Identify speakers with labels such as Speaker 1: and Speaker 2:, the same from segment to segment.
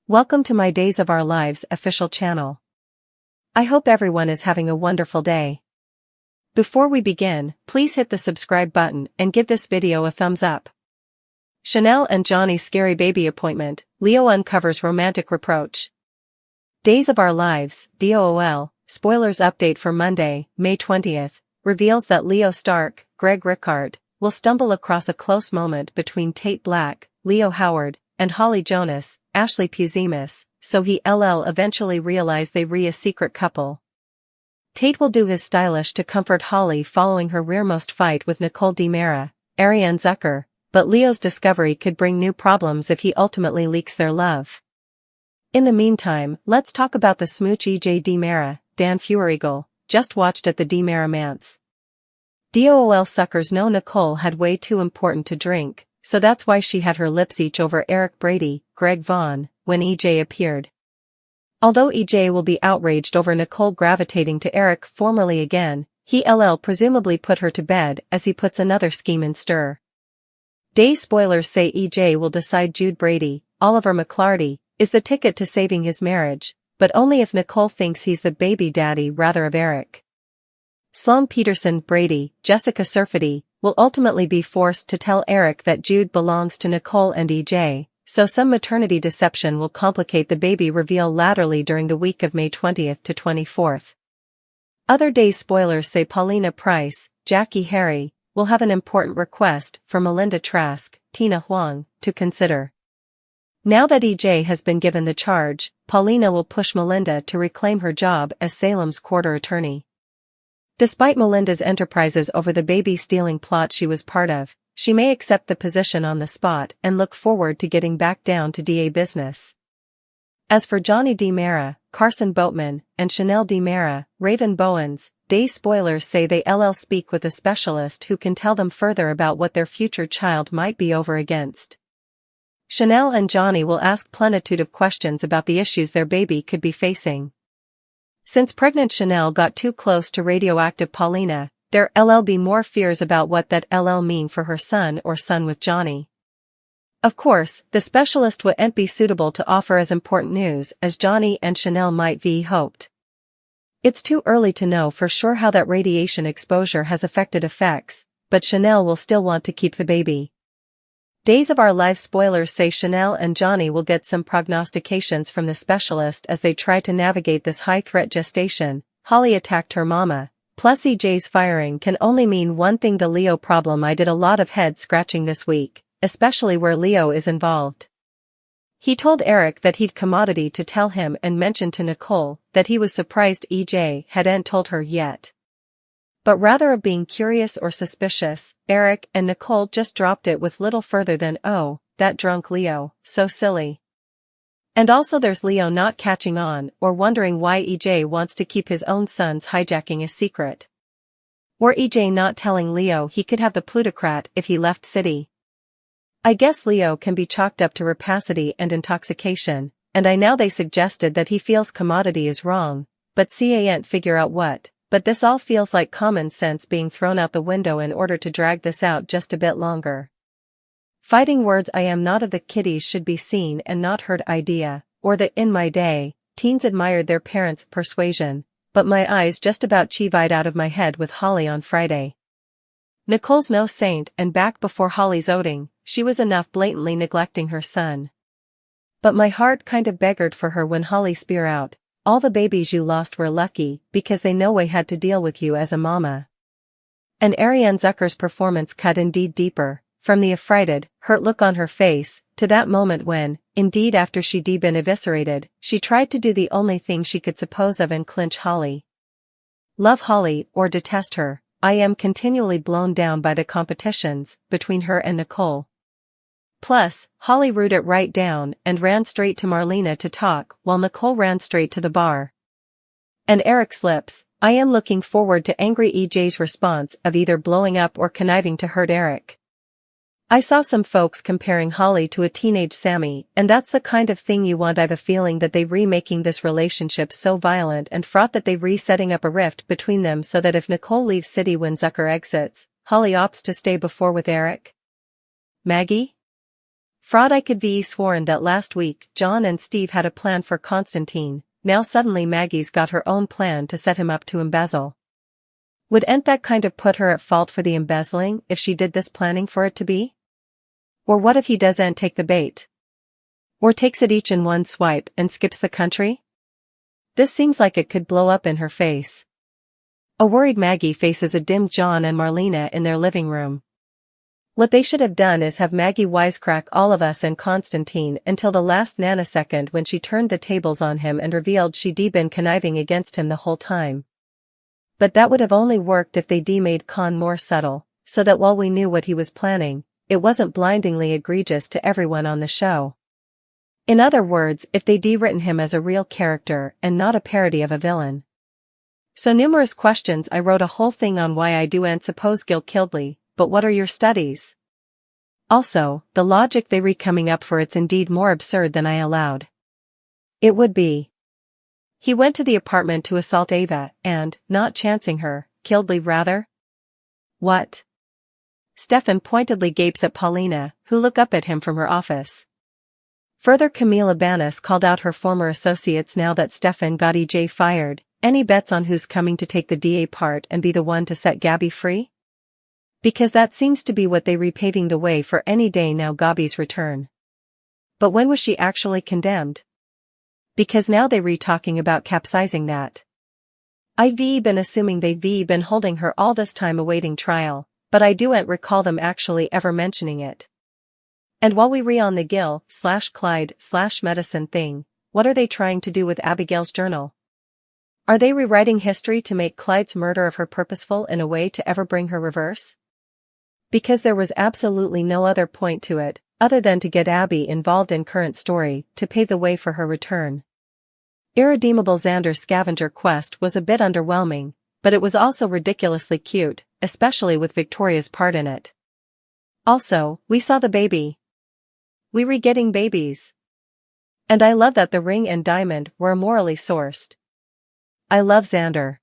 Speaker 1: Welcome to my Days of Our Lives official channel. I hope everyone is having a wonderful day. Before we begin, please hit the subscribe button and give this video a thumbs up. Chanel and Johnny's scary baby appointment, Leo uncovers romantic reproach. Days of Our Lives, DOOL, spoilers update for Monday, May 20th, reveals that Leo Stark, Greg Ricart, will stumble across a close moment between Tate Black, Leo Howard, and Holly Jonas, Ashley Puzimis, so he eventually realize they a secret couple. Tate will do his stylish to comfort Holly following her rearmost fight with Nicole DiMera, Ariane Zucker, but Leo's discovery could bring new problems if he ultimately leaks their love. In the meantime, let's talk about the smooch EJ DiMera, Dan Feuerriegel, just watched at the DiMera Manse. DOOL suckers know Nicole had way too important to drink, so that's why she had her lips each over Eric Brady, Greg Vaughn, when EJ appeared. Although EJ will be outraged over Nicole gravitating to Eric formally again, he presumably put her to bed as he puts another scheme in stir. Day spoilers say EJ will decide Jude Brady, Oliver McClarty, is the ticket to saving his marriage, but only if Nicole thinks he's the baby daddy rather of Eric. Sloane Peterson Brady, Jessica Surfety, will ultimately be forced to tell Eric that Jude belongs to Nicole and EJ, so some maternity deception will complicate the baby reveal laterally during the week of May 20th to 24th. Other day spoilers say Paulina Price, Jackie Harry, will have an important request for Melinda Trask, Tina Huang, to consider. Now that EJ has been given the charge, Paulina will push Melinda to reclaim her job as Salem's quarter attorney. Despite Melinda's enterprises over the baby-stealing plot she was part of, she may accept the position on the spot and look forward to getting back down to DA business. As for Johnny DiMera, Carson Boatman, and Chanel DiMera, Raven Bowens, day spoilers say they speak with a specialist who can tell them further about what their future child might be over against. Chanel and Johnny will ask plenitude of questions about the issues their baby could be facing. Since pregnant Chanel got too close to radioactive Paulina, there be more fears about what that mean for her son or son with Johnny. Of course, the specialist wouldn't be suitable to offer as important news as Johnny and Chanel might be hoped. It's too early to know for sure how that radiation exposure has affected effects, but Chanel will still want to keep the baby. Days of Our Lives spoilers say Chanel and Johnny will get some prognostications from the specialist as they try to navigate this high-threat gestation. Holly attacked her mama, plus EJ's firing can only mean one thing: the Leo problem. I did a lot of head-scratching this week, especially where Leo is involved. He told Eric that he'd commodity to tell him and mentioned to Nicole that he was surprised EJ hadn't told her yet. But rather of being curious or suspicious, Eric and Nicole just dropped it with little further than, "Oh, that drunk Leo, so silly." And also there's Leo not catching on or wondering why EJ wants to keep his own sons hijacking a secret. Or EJ not telling Leo he could have the plutocrat if he left city. I guess Leo can be chalked up to rapacity and intoxication, and I know they suggested that he feels commodity is wrong, but can't figure out what. But this all feels like common sense being thrown out the window in order to drag this out just a bit longer. Fighting words: I am not of the kiddies should be seen and not heard idea, or that in my day, teens admired their parents' persuasion, but my eyes just about chivied out of my head with Holly on Friday. Nicole's no saint, and back before Holly's outing, she was enough blatantly neglecting her son. But my heart kind of beggared for her when Holly spear out, "All the babies you lost were lucky because they no way had to deal with you as a mama." And Ariane Zucker's performance cut indeed deeper, from the affrighted, hurt look on her face, to that moment when, indeed after she'd been eviscerated, she tried to do the only thing she could suppose of and clinch Holly. Love Holly or detest her, I am continually blown down by the competitions between her and Nicole. Plus, Holly rooted it right down and ran straight to Marlena to talk while Nicole ran straight to the bar. And Eric's lips: I am looking forward to angry EJ's response of either blowing up or conniving to hurt Eric. I saw some folks comparing Holly to a teenage Sammy, and that's the kind of thing you want. I've a feeling that they remaking this relationship so violent and fraught that they setting up a rift between them so that if Nicole leaves city when Zucker exits, Holly opts to stay before with Eric. Maggie? Fraud. I could be sworn that last week John and Steve had a plan for Constantine, now suddenly Maggie's got her own plan to set him up to embezzle. Wouldn't that kind of put her at fault for the embezzling if she did this planning for it to be? Or what if he doesn't take the bait? Or takes it each in one swipe and skips the country? This seems like it could blow up in her face. A worried Maggie faces a dimmed John and Marlena in their living room. What they should have done is have Maggie wisecrack all of us and Constantine until the last nanosecond when she turned the tables on him and revealed she'd been conniving against him the whole time. But that would have only worked if they made Con more subtle, so that while we knew what he was planning, it wasn't blindingly egregious to everyone on the show. In other words, if they written him as a real character and not a parody of a villain. So numerous questions. I wrote a whole thing on why I do and suppose Gil killed Lee, but what are your studies? Also, the logic they coming up for it's indeed more absurd than I allowed. It would be. He went to the apartment to assault Ava and, not chancing her, killed Lee rather? What? Stefan pointedly gapes at Paulina, who look up at him from her office. Further, Camila Banus called out her former associates now that Stefan got EJ fired. Any bets on who's coming to take the DA part and be the one to set Gabby free? Because that seems to be what they repaving the way for any day now Gabby's return. But when was she actually condemned? Because now they talking about capsizing that. I've been assuming they've been holding her all this time awaiting trial, but I don't recall them actually ever mentioning it. And while we on the Gil/Clyde/medicine thing, what are they trying to do with Abigail's journal? Are they rewriting history to make Clyde's murder of her purposeful in a way to ever bring her reverse? Because there was absolutely no other point to it, other than to get Abby involved in current story, to pave the way for her return. Irredeemable Xander's scavenger quest was a bit underwhelming, but it was also ridiculously cute, especially with Victoria's part in it. Also, we saw the baby. We were getting babies. And I love that the ring and diamond were immorally sourced. I love Xander.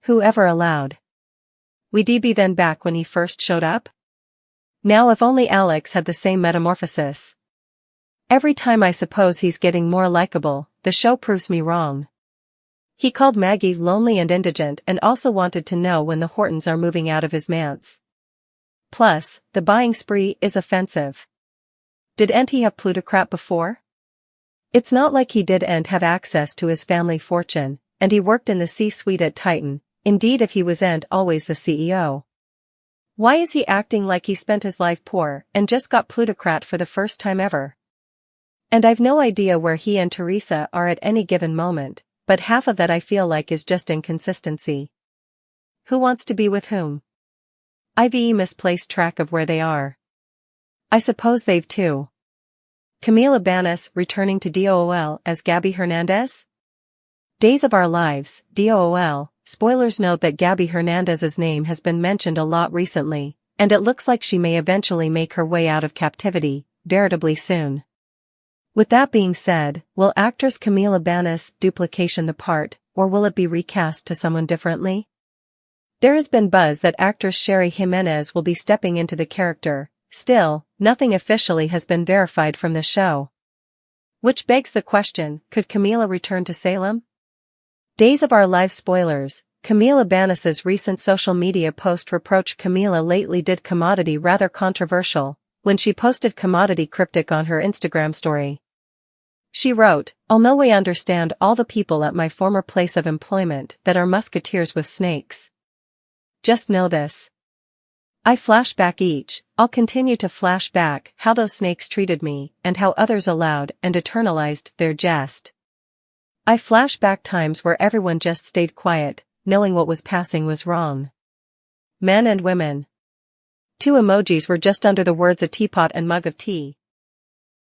Speaker 1: Whoever allowed? We be then back when he first showed up? Now if only Alex had the same metamorphosis. Every time I suppose he's getting more likable, the show proves me wrong. He called Maggie lonely and indigent and also wanted to know when the Hortons are moving out of his manse. Plus, the buying spree is offensive. Didn't he have plutocrat before? It's not like he didn't have access to his family fortune, and he worked in the C-suite at Titan, indeed if he wasn't always the CEO. Why is he acting like he spent his life poor and just got plutocrat for the first time ever? And I've no idea where he and Teresa are at any given moment, but half of that I feel like is just inconsistency. Who wants to be with whom? I've misplaced track of where they are. I suppose they've too. Camila Banus returning to DOOL as Gabby Hernandez? Days of Our Lives, DOOL. Spoilers note that Gabby Hernandez's name has been mentioned a lot recently, and it looks like she may eventually make her way out of captivity, veritably soon. With that being said, will actress Camila Banus duplication the part, or will it be recast to someone differently? There has been buzz that actress Sherry Jimenez will be stepping into the character. Still, nothing officially has been verified from the show. Which begs the question, could Camila return to Salem? Days of Our Lives spoilers. Camila Banus's recent social media post reproached Camila lately did commodity rather controversial, when she posted commodity cryptic on her Instagram story. She wrote, "I'll no way understand all the people at my former place of employment that are musketeers with snakes. Just know this. I flash back I'll continue to flash back how those snakes treated me and how others allowed and eternalized their jest. I flash back times where everyone just stayed quiet, knowing what was passing was wrong. Men and women." 2 emojis were just under the words a teapot and mug of tea.